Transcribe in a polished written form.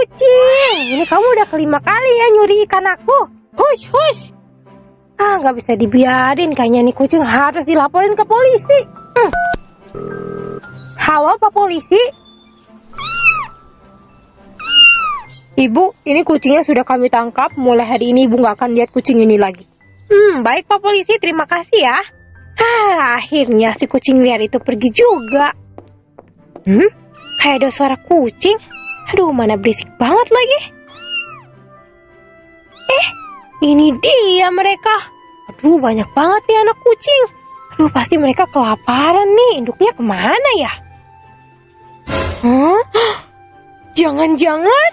Kucing, ini kamu udah kelima kali ya nyuri ikan aku. Hush, hush. Nggak bisa dibiarin, kayaknya nih kucing harus dilaporin ke polisi. Halo Pak Polisi. Ibu, ini kucingnya sudah kami tangkap. Mulai hari ini Ibu nggak akan lihat kucing ini lagi. Baik Pak Polisi, terima kasih ya. Akhirnya si kucing liar itu pergi juga. Kayak ada suara kucing. Aduh, mana berisik banget lagi. Ini dia mereka. Aduh, banyak banget nih anak kucing. Aduh, pasti mereka kelaparan nih. Induknya kemana ya? Jangan-jangan